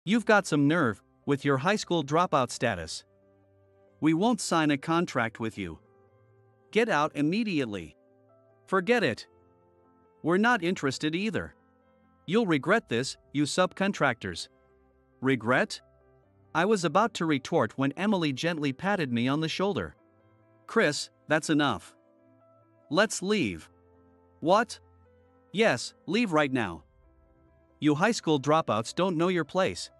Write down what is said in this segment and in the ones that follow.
You've got some nerve, with your high school dropout status. We won't sign a contract with you. Get out immediately. Forget it. We're not interested either. You'll regret this, you subcontractors. Regret? I was about to retort when Emily gently patted me on the shoulder. Chris, that's enough. Let's leave. What? Yes, leave right now. You high school dropouts don't know your place.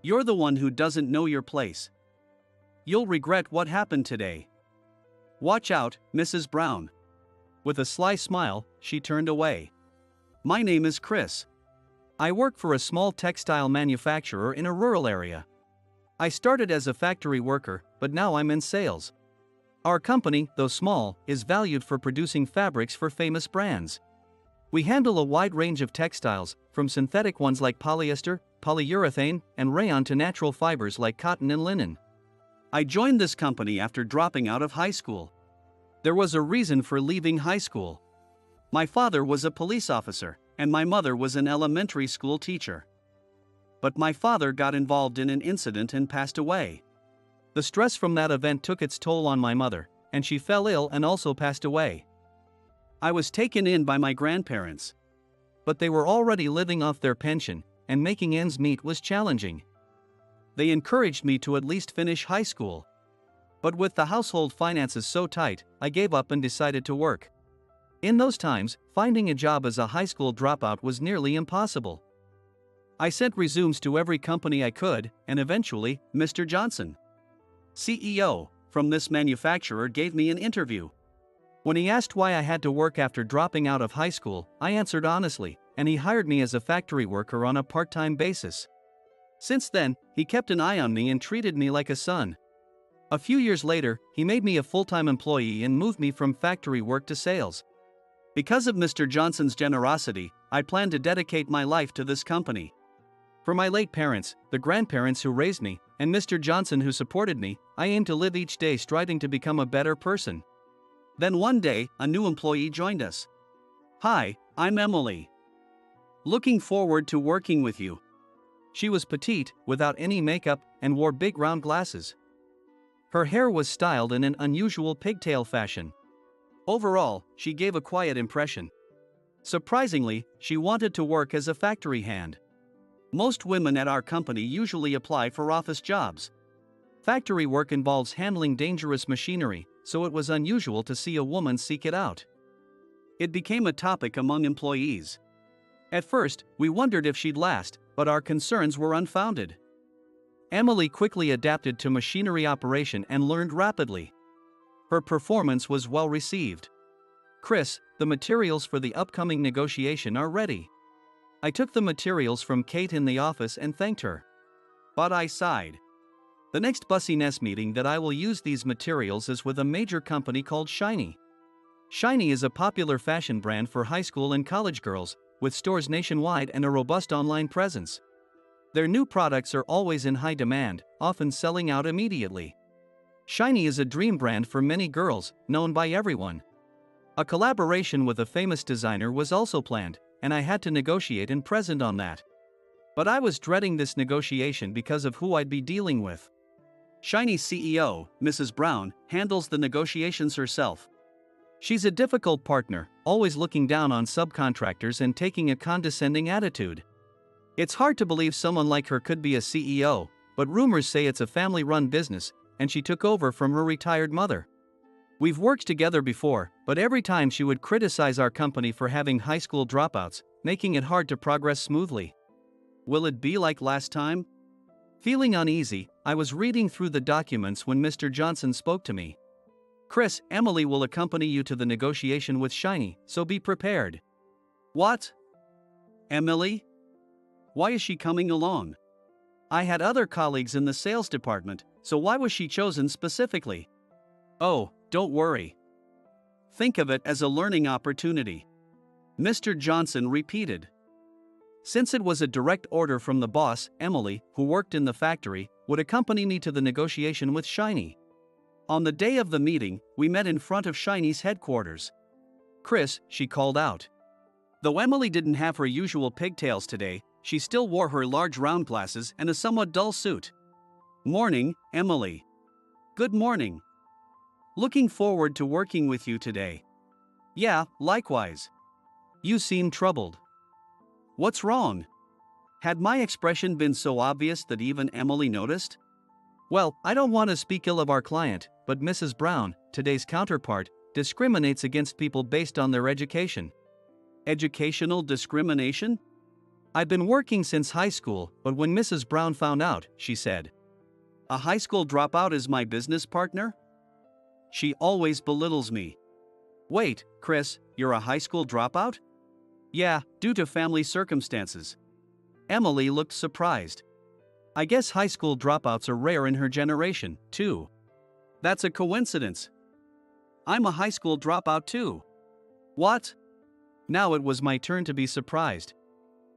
You're the one who doesn't know your place. You'll regret what happened today. Watch out, Mrs. Brown. With a sly smile, she turned away. My name is Chris. I work for a small textile manufacturer in a rural area. I started as a factory worker, but now I'm in sales. Our company, though small, is valued for producing fabrics for famous brands. We handle a wide range of textiles, from synthetic ones like polyester, polyurethane, and rayon to natural fibers like cotton and linen. I joined this company after dropping out of high school. There was a reason for leaving high school. My father was a police officer, and my mother was an elementary school teacher. But my father got involved in an incident and passed away. The stress from that event took its toll on my mother, and she fell ill and also passed away. I was taken in by my grandparents. But they were already living off their pension, and making ends meet was challenging. They encouraged me to at least finish high school. But with the household finances so tight, I gave up and decided to work. In those times, finding a job as a high school dropout was nearly impossible. I sent resumes to every company I could, and eventually, Mr. Johnson, CEO, from this manufacturer gave me an interview. When he asked why I had to work after dropping out of high school, I answered honestly, and he hired me as a factory worker on a part-time basis. Since then, he kept an eye on me and treated me like a son. A few years later, he made me a full-time employee and moved me from factory work to sales. Because of Mr. Johnson's generosity, I plan to dedicate my life to this company. For my late parents, the grandparents who raised me, and Mr. Johnson who supported me, I aim to live each day striving to become a better person. Then one day, a new employee joined us. Hi, I'm Emily. Looking forward to working with you. She was petite, without any makeup, and wore big round glasses. Her hair was styled in an unusual pigtail fashion. Overall, she gave a quiet impression. Surprisingly, she wanted to work as a factory hand. Most women at our company usually apply for office jobs. Factory work involves handling dangerous machinery, so it was unusual to see a woman seek it out. It became a topic among employees. At first, we wondered if she'd last, but our concerns were unfounded. Emily quickly adapted to machinery operation and learned rapidly. Her performance was well received. Chris, the materials for the upcoming negotiation are ready. I took the materials from Kate in the office and thanked her. But I sighed. The next Bussiness meeting that I will use these materials is with a major company called Shiny. Shiny is a popular fashion brand for high school and college girls, with stores nationwide and a robust online presence. Their new products are always in high demand, often selling out immediately. Shiny is a dream brand for many girls, known by everyone. A collaboration with a famous designer was also planned, and I had to negotiate and present on that. But I was dreading this negotiation because of who I'd be dealing with. Shiny's CEO, Mrs. Brown, handles the negotiations herself. She's a difficult partner, always looking down on subcontractors and taking a condescending attitude. It's hard to believe someone like her could be a CEO, but rumors say it's a family-run business, and she took over from her retired mother. We've worked together before, but every time she would criticize our company for having high school dropouts, making it hard to progress smoothly. Will it be like last time? Feeling uneasy, I was reading through the documents when Mr. Johnson spoke to me. Chris, Emily will accompany you to the negotiation with Shiny, so be prepared. What? Emily? Why is she coming along? I had other colleagues in the sales department, so why was she chosen specifically? Oh, don't worry. Think of it as a learning opportunity. Mr. Johnson repeated. Since it was a direct order from the boss, Emily, who worked in the factory, would accompany me to the negotiation with Shiny. On the day of the meeting, we met in front of Shiny's headquarters. Chris, she called out. Though Emily didn't have her usual pigtails today, she still wore her large round glasses and a somewhat dull suit. "Morning, Emily." "Good morning. Looking forward to working with you today." "Yeah, likewise." "You seem troubled. What's wrong?" Had my expression been so obvious that even Emily noticed? "Well, I don't want to speak ill of our client, but Mrs. Brown, today's counterpart, discriminates against people based on their education." "Educational discrimination?" "I've been working since high school, but when Mrs. Brown found out, she said, 'A high school dropout is my business partner?' She always belittles me." "Wait, Chris, you're a high school dropout?" "Yeah, due to family circumstances." Emily looked surprised. "I guess high school dropouts are rare in her generation, too." "That's a coincidence. I'm a high school dropout too." "What?" Now it was my turn to be surprised.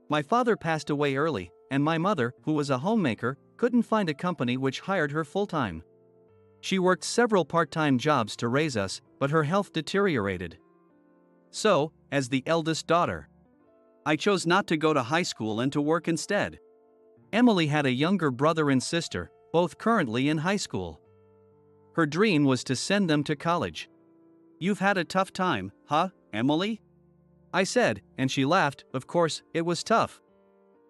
My father passed away early, and my mother, who was a homemaker, couldn't find a company which hired her full-time. She worked several part-time jobs to raise us, but her health deteriorated. So, as the eldest daughter, I chose not to go to high school and to work instead. Emily had a younger brother and sister, both currently in high school. Her dream was to send them to college. "You've had a tough time, huh, Emily?" I said, and she laughed. "Of course, it was tough.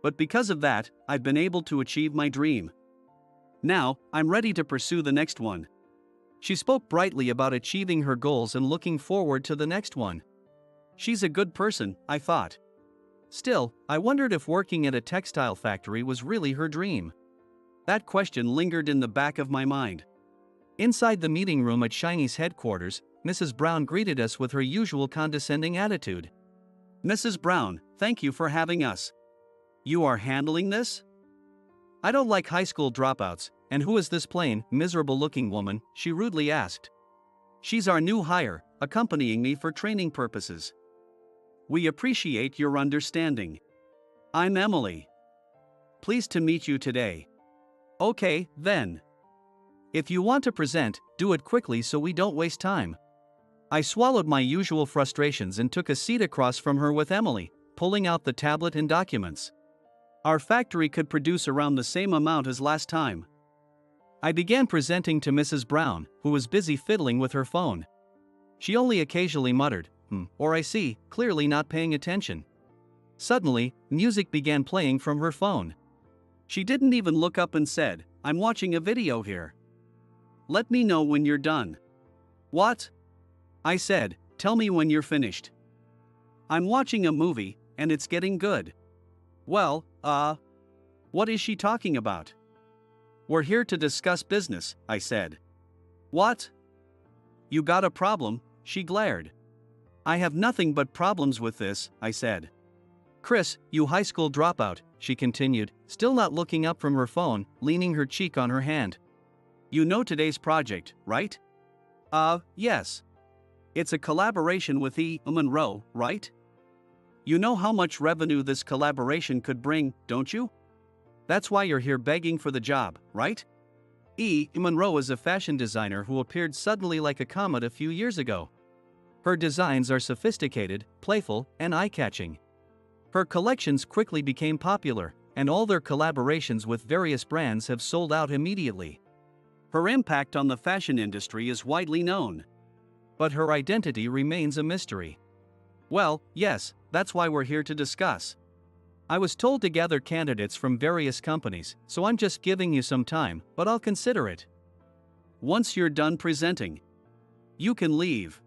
But because of that, I've been able to achieve my dream. Now, I'm ready to pursue the next one." She spoke brightly about achieving her goals and looking forward to the next one. She's a good person, I thought. Still, I wondered if working at a textile factory was really her dream. That question lingered in the back of my mind. Inside the meeting room at Shiny's headquarters, Mrs. Brown greeted us with her usual condescending attitude. "Mrs. Brown, thank you for having us. You are handling this?" "I don't like high school dropouts, and who is this plain, miserable-looking woman?" she rudely asked. "She's our new hire, accompanying me for training purposes." "We appreciate your understanding. I'm Emily. Pleased to meet you today." "Okay, then. If you want to present, do it quickly so we don't waste time." I swallowed my usual frustrations and took a seat across from her with Emily, pulling out the tablet and documents. Our factory could produce around the same amount as last time. I began presenting to Mrs. Brown, who was busy fiddling with her phone. She only occasionally muttered, or "I see," clearly not paying attention. Suddenly, music began playing from her phone. She didn't even look up and said, "I'm watching a video here. Let me know when you're done." "What?" I said, "Tell me when you're finished." "I'm watching a movie, and it's getting good." "Well, what is she talking about?" "We're here to discuss business," I said. "What? You got a problem?" she glared. "I have nothing but problems with this," I said. "Chris, you high school dropout," she continued, still not looking up from her phone, leaning her cheek on her hand. "You know today's project, right?" Yes. It's a collaboration with Monroe, right? You know how much revenue this collaboration could bring, don't you? That's why you're here begging for the job, right?" Monroe is a fashion designer who appeared suddenly like a comet a few years ago. Her designs are sophisticated, playful, and eye-catching. Her collections quickly became popular, and all their collaborations with various brands have sold out immediately. Her impact on the fashion industry is widely known. But her identity remains a mystery. "Well, yes, that's why we're here to discuss. I was told to gather candidates from various companies, so I'm just giving you some time, but I'll consider it. Once you're done presenting, you can leave.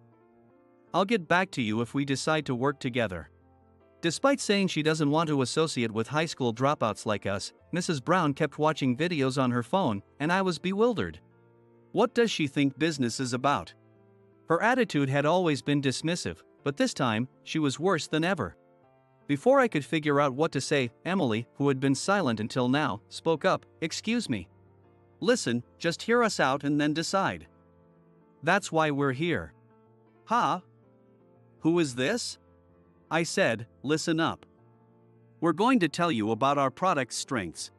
I'll get back to you if we decide to work together." Despite saying she doesn't want to associate with high school dropouts like us, Mrs. Brown kept watching videos on her phone, and I was bewildered. What does she think business is about? Her attitude had always been dismissive, but this time, she was worse than ever. Before I could figure out what to say, Emily, who had been silent until now, spoke up. "Excuse me. Listen, just hear us out and then decide. That's why we're here." "Huh? Who is this?" I said, "Listen up. We're going to tell you about our product's strengths."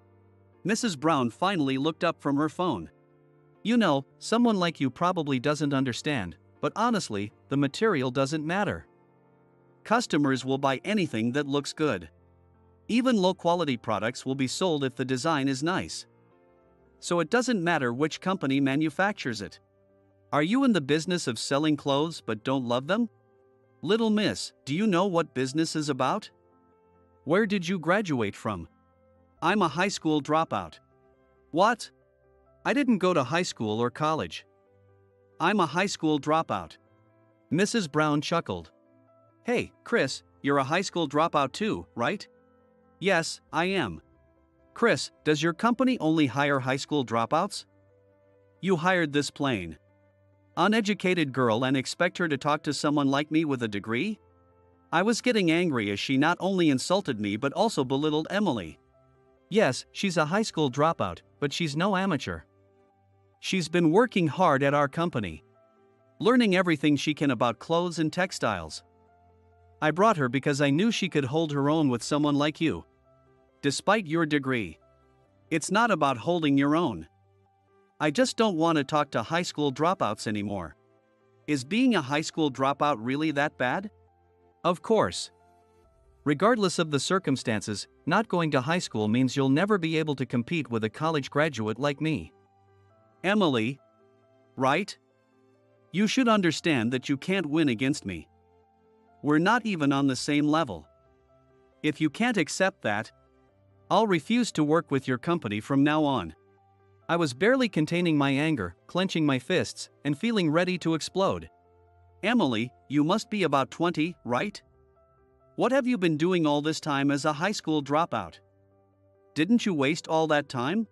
Mrs. Brown finally looked up from her phone. "You know, someone like you probably doesn't understand, but honestly, the material doesn't matter. Customers will buy anything that looks good. Even low-quality products will be sold if the design is nice. So it doesn't matter which company manufactures it. Are you in the business of selling clothes but don't love them? Little miss, do you know what business is about? Where did you graduate from? I'm a high school dropout. What? I didn't go to high school or college. I'm a high school dropout. Mrs. Brown chuckled. Hey, Chris, you're a high school dropout too, right? Yes, I am. Chris, does your company only hire high school dropouts? You hired this plain uneducated girl and expect her to talk to someone like me with a degree? I was getting angry as she not only insulted me but also belittled Emily. Yes, she's a high school dropout, but she's no amateur. She's been working hard at our company, learning everything she can about clothes and textiles. I brought her because I knew she could hold her own with someone like you. Despite your degree, it's not about holding your own. I just don't want to talk to high school dropouts anymore. Is being a high school dropout really that bad? Of course. Regardless of the circumstances, not going to high school means you'll never be able to compete with a college graduate like me. Emily, right? You should understand that you can't win against me. We're not even on the same level. If you can't accept that, I'll refuse to work with your company from now on. I was barely containing my anger, clenching my fists, and feeling ready to explode. Emily, you must be about 20, right? What have you been doing all this time as a high school dropout? Didn't you waste all that time?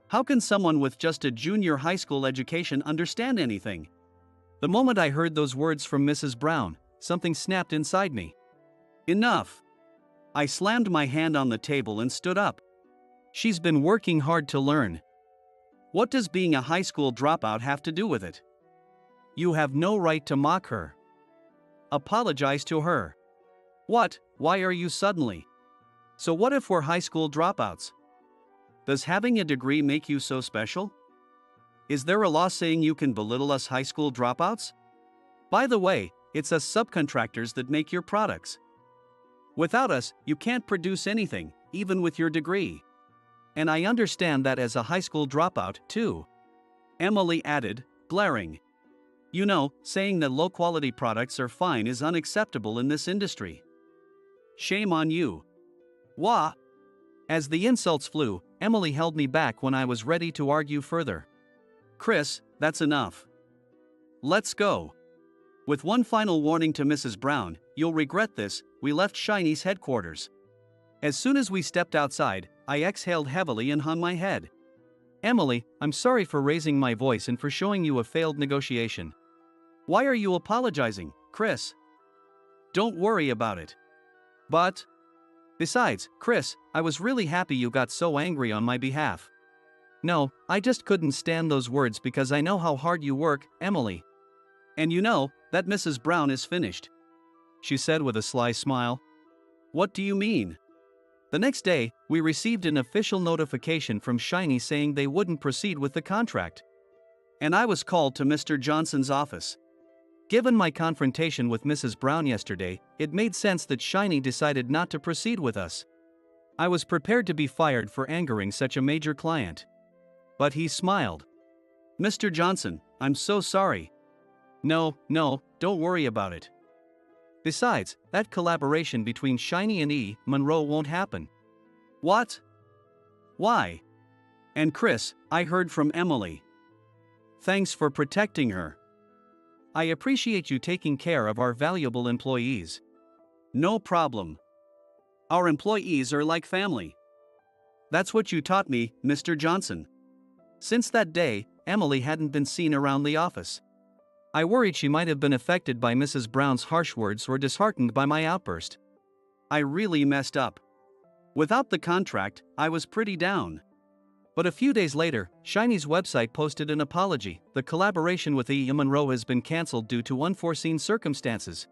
How can someone with just a junior high school education understand anything? The moment I heard those words from Mrs. Brown, something snapped inside me. Enough! I slammed my hand on the table and stood up. She's been working hard to learn. What does being a high school dropout have to do with it? You have no right to mock her. Apologize to her. What? Why are you suddenly? So what if we're high school dropouts? Does having a degree make you so special? Is there a law saying you can belittle us high school dropouts? By the way, it's us subcontractors that make your products. Without us, you can't produce anything, even with your degree. And I understand that as a high school dropout, too. Emily added, glaring. You know, saying that low-quality products are fine is unacceptable in this industry. Shame on you. Wah! As the insults flew, Emily held me back when I was ready to argue further. Chris, that's enough. Let's go. With one final warning to Mrs. Brown, you'll regret this, we left Shiny's headquarters. As soon as we stepped outside, I exhaled heavily and hung my head. Emily, I'm sorry for raising my voice and for showing you a failed negotiation. Why are you apologizing, Chris? Don't worry about it. But, besides, Chris, I was really happy you got so angry on my behalf. No, I just couldn't stand those words because I know how hard you work, Emily. And you know, that Mrs. Brown is finished, she said with a sly smile. What do you mean? The next day, we received an official notification from Shiny saying they wouldn't proceed with the contract. And I was called to Mr. Johnson's office. Given my confrontation with Mrs. Brown yesterday, it made sense that Shiny decided not to proceed with us. I was prepared to be fired for angering such a major client. But he smiled. Mr. Johnson, I'm so sorry. No, don't worry about it. Besides, that collaboration between Shiny and E. Monroe won't happen. What? Why? And Chris, I heard from Emily. Thanks for protecting her. I appreciate you taking care of our valuable employees. No problem. Our employees are like family. That's what you taught me, Mr. Johnson. Since that day, Emily hadn't been seen around the office. I worried she might have been affected by Mrs. Brown's harsh words or disheartened by my outburst. I really messed up. Without the contract, I was pretty down. But a few days later, Shiny's website posted an apology. The collaboration with E. Monroe has been cancelled due to unforeseen circumstances.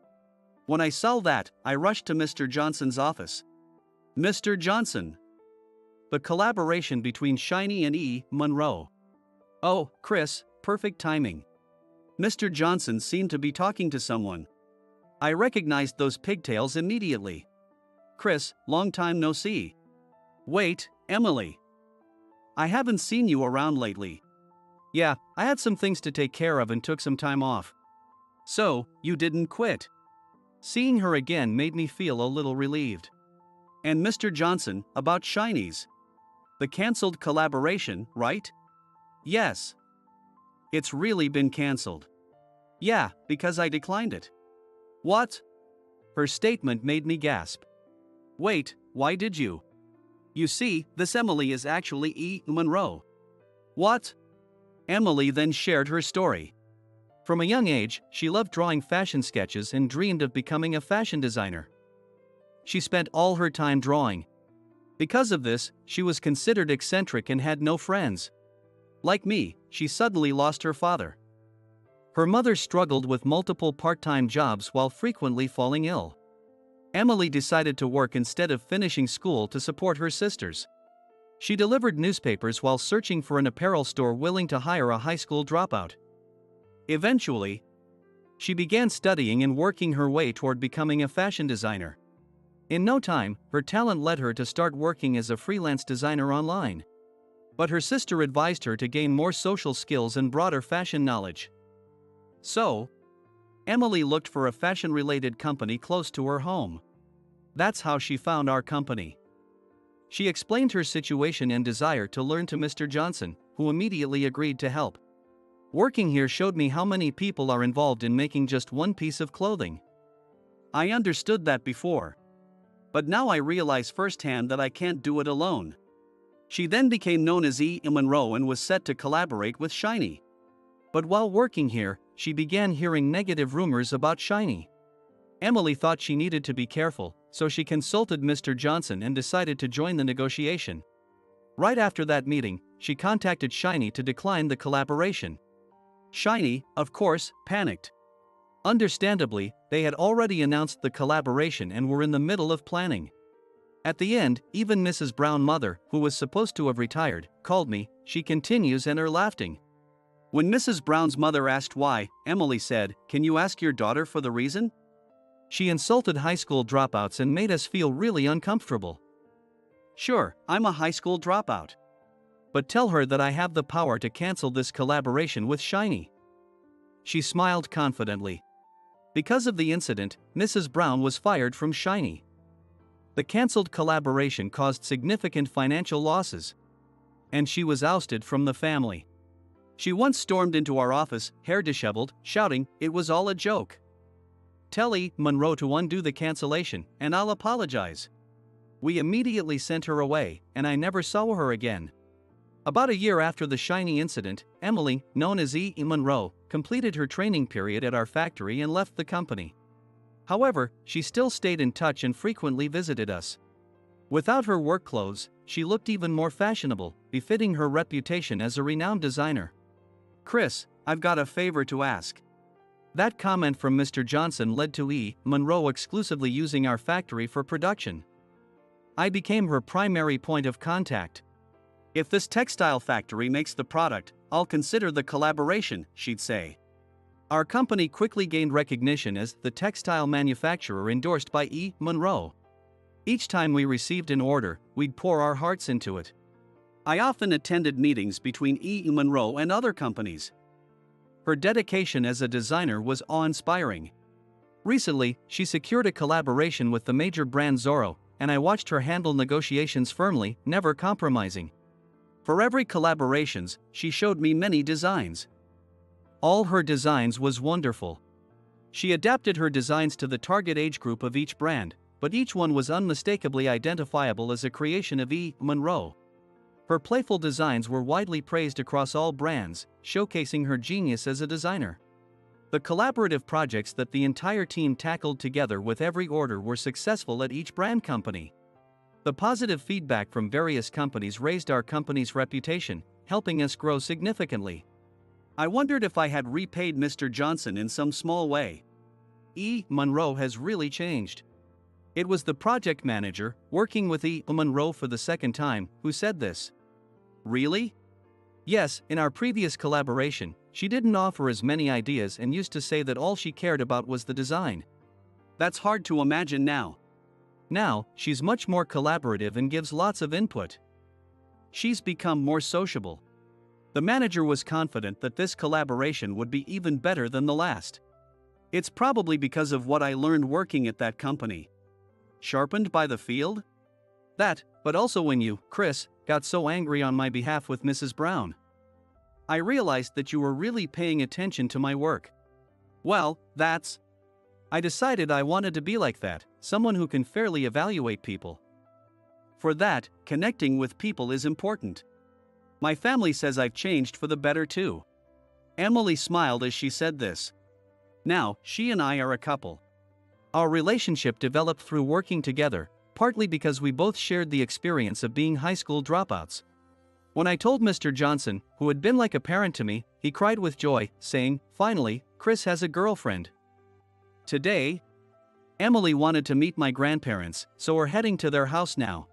When I saw that, I rushed to Mr. Johnson's office. Mr. Johnson. The collaboration between Shiny and E. Monroe. Oh, Chris, perfect timing. Mr. Johnson seemed to be talking to someone. I recognized those pigtails immediately. Chris, long time no see. Wait, Emily. I haven't seen you around lately. Yeah, I had some things to take care of and took some time off. So, you didn't quit. Seeing her again made me feel a little relieved. And Mr. Johnson, about Shinies. The cancelled collaboration, right? Yes. It's really been cancelled. Yeah, because I declined it. What? Her statement made me gasp. Wait, why did you? You see, this Emily is actually E. Monroe. What? Emily then shared her story. From a young age, she loved drawing fashion sketches and dreamed of becoming a fashion designer. She spent all her time drawing. Because of this, she was considered eccentric and had no friends. Like me, she suddenly lost her father. Her mother struggled with multiple part-time jobs while frequently falling ill. Emily decided to work instead of finishing school to support her sisters. She delivered newspapers while searching for an apparel store willing to hire a high school dropout. Eventually, she began studying and working her way toward becoming a fashion designer. In no time, her talent led her to start working as a freelance designer online. But her sister advised her to gain more social skills and broader fashion knowledge. So, Emily looked for a fashion-related company close to her home. That's how she found our company. She explained her situation and desire to learn to Mr. Johnson, who immediately agreed to help. Working here showed me how many people are involved in making just one piece of clothing. I understood that before. But now I realize firsthand that I can't do it alone. She then became known as E. Monroe and was set to collaborate with Shiny. But while working here, she began hearing negative rumors about Shiny. Emily thought she needed to be careful, so she consulted Mr. Johnson and decided to join the negotiation. Right after that meeting, she contacted Shiny to decline the collaboration. Shiny, of course, panicked. Understandably, they had already announced the collaboration and were in the middle of planning. At the end, even Mrs. Brown's mother, who was supposed to have retired, called me. She continues and are laughing. When Mrs. Brown's mother asked why, Emily said, "Can you ask your daughter for the reason?" She insulted high school dropouts and made us feel really uncomfortable. Sure, I'm a high school dropout. But tell her that I have the power to cancel this collaboration with Shiny. She smiled confidently. Because of the incident, Mrs. Brown was fired from Shiny. The cancelled collaboration caused significant financial losses. And she was ousted from the family. She once stormed into our office, hair disheveled, shouting, "It was all a joke. Tell E. Monroe to undo the cancellation, and I'll apologize." We immediately sent her away, and I never saw her again. About a year after the Shiny incident, Emily, known as E. Monroe, completed her training period at our factory and left the company. However, she still stayed in touch and frequently visited us. Without her work clothes, she looked even more fashionable, befitting her reputation as a renowned designer. Chris, I've got a favor to ask. That comment from Mr. Johnson led to E. Monroe exclusively using our factory for production. I became her primary point of contact. If this textile factory makes the product, I'll consider the collaboration, she'd say. Our company quickly gained recognition as the textile manufacturer endorsed by E. Monroe. Each time we received an order, we'd pour our hearts into it. I often attended meetings between E. Monroe and other companies. Her dedication as a designer was awe-inspiring. Recently, she secured a collaboration with the major brand Zorro, and I watched her handle negotiations firmly, never compromising. For every collaborations, she showed me many designs. All her designs was wonderful. She adapted her designs to the target age group of each brand, but each one was unmistakably identifiable as a creation of E. Monroe. Her playful designs were widely praised across all brands, showcasing her genius as a designer. The collaborative projects that the entire team tackled together with every order were successful at each brand company. The positive feedback from various companies raised our company's reputation, helping us grow significantly. I wondered if I had repaid Mr. Johnson in some small way. E. Monroe has really changed. It was the project manager, working with E. Monroe for the second time, who said this. Really? Yes, in our previous collaboration, she didn't offer as many ideas and used to say that all she cared about was the design. That's hard to imagine now. Now, she's much more collaborative and gives lots of input. She's become more sociable. The manager was confident that this collaboration would be even better than the last. It's probably because of what I learned working at that company. Sharpened by the field? That, but also when you, Chris, got so angry on my behalf with Mrs. Brown. I realized that you were really paying attention to my work. Well, I decided I wanted to be like that, someone who can fairly evaluate people. For that, connecting with people is important. My family says I've changed for the better too. Emily smiled as she said this. Now, she and I are a couple. Our relationship developed through working together, partly because we both shared the experience of being high school dropouts. When I told Mr. Johnson, who had been like a parent to me, he cried with joy, saying, "Finally, Chris has a girlfriend." Today, Emily wanted to meet my grandparents, so we're heading to their house now.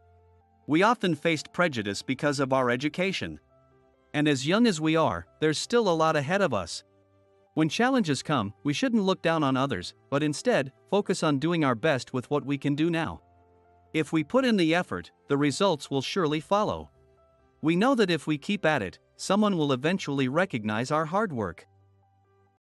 We often faced prejudice because of our education. And as young as we are, there's still a lot ahead of us. When challenges come, we shouldn't look down on others, but instead, focus on doing our best with what we can do now. If we put in the effort, the results will surely follow. We know that if we keep at it, someone will eventually recognize our hard work.